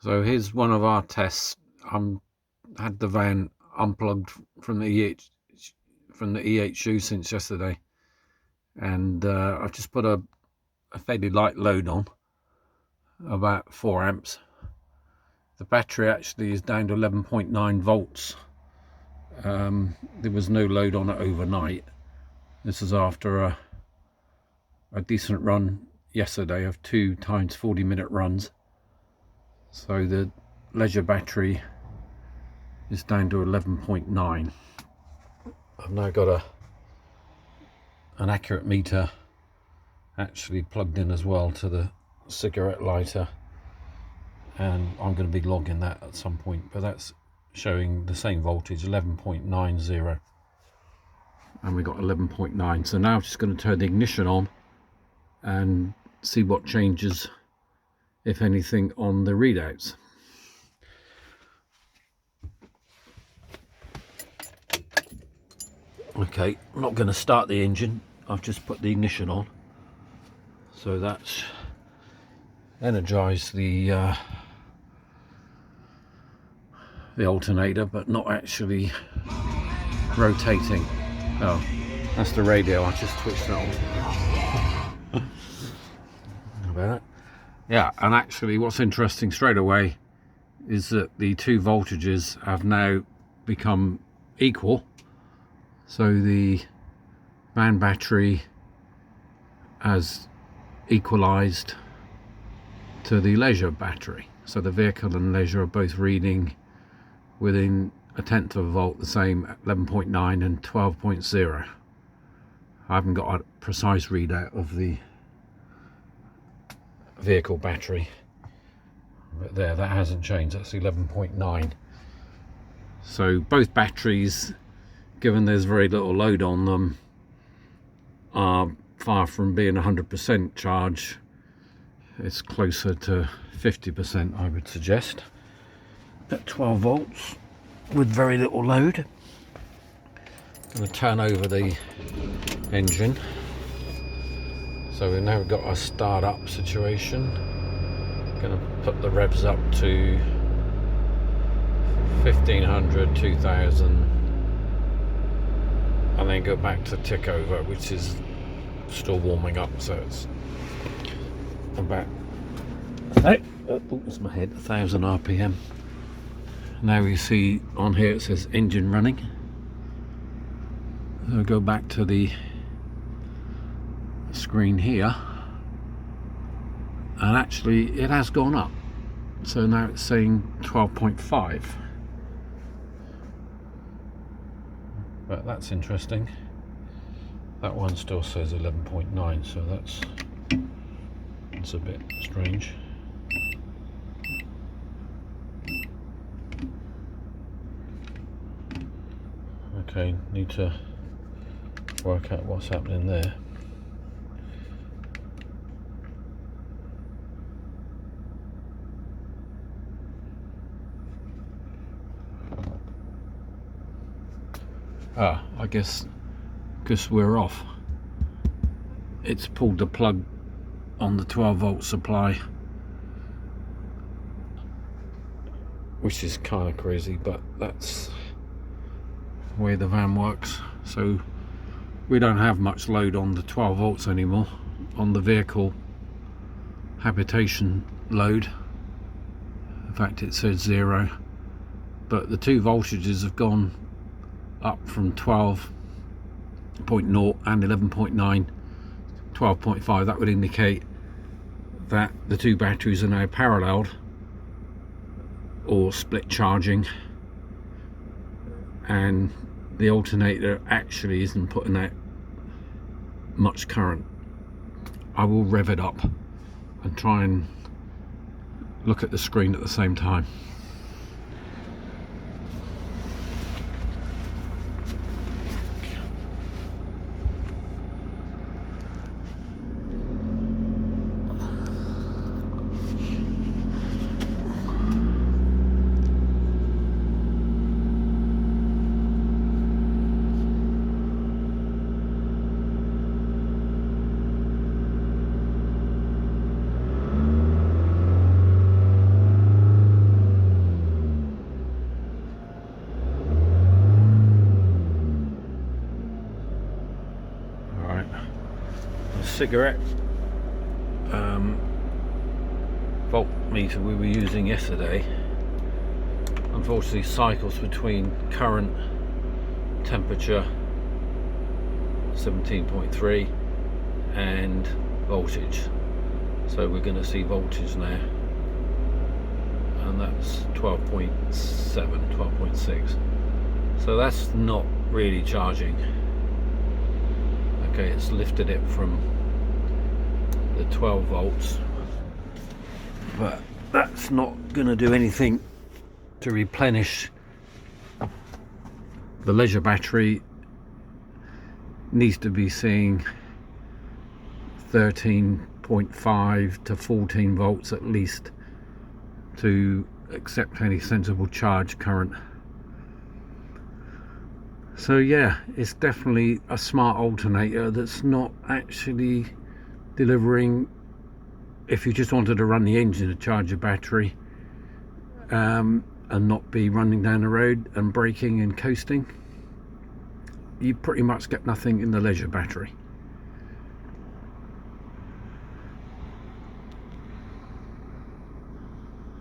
So here's one of our tests. Had the van unplugged from the EHU since yesterday, and I've just put a fairly light load on, about 4 amps. The battery actually is down to 11.9 volts. There was no load on it overnight. This is after a decent run yesterday of 2 times 40-minute runs. So the leisure battery is down to 11.9. I've now got an accurate meter actually plugged in as well to the cigarette lighter, and I'm going to be logging that at some point, but that's showing the same voltage, 11.90, and we got 11.9. So now I'm just going to turn the ignition on and see what changes, if anything, on the readouts. Okay, I'm not going to start the engine, I've just put the ignition on, so that's energized the alternator, but not actually rotating. Oh, that's the radio, I just switched that on. How about that? Yeah, and actually what's interesting straight away is that the two voltages have now become equal. So the van battery has equalized to the leisure battery. So the vehicle and leisure are both reading within a tenth of a volt, the same at 11.9 and 12.0. I haven't got a precise readout of the vehicle battery, but there, that hasn't changed, that's 11.9. So both batteries, given there's very little load on them, are far from being 100% charge. It's closer to 50%, I would suggest, at 12 volts with very little load. I'm going to turn over the engine. So we've now got a start-up situation. Going to put the revs up to 1500, 2000, and then go back to tick over, which is still warming up, so it's about, oh, that's my head, 1000 RPM. Now we see on here it says engine running. I'll go back to the screen here, and actually it has gone up, so now it's saying 12.5. But that's interesting. That one still says 11.9, so that's a bit strange. Okay, need to work out what's happening there. I guess because we're off, it's pulled the plug on the 12 volt supply, which is kind of crazy, but that's the way the van works. So we don't have much load on the 12 volts anymore on the vehicle habitation load. In fact, it says 0, but the two voltages have gone up from 12.0 and 11.9, 12.5. That would indicate that the two batteries are now paralleled or split charging, and the alternator actually isn't putting out much current. I will rev it up and try and look at the screen at the same time. cigarette voltmeter we were using yesterday unfortunately cycles between current, temperature 17.3 and voltage, so we're going to see voltage now, and that's 12.7, 12.6, so that's not really charging. Okay, it's lifted it from the 12 volts, but that's not going to do anything to replenish the leisure battery. Needs to be seeing 13.5 to 14 volts at least to accept any sensible charge current. So yeah, it's definitely a smart alternator that's not actually delivering, if you just wanted to run the engine to charge your battery and not be running down the road and braking and coasting, you pretty much get nothing in the leisure battery.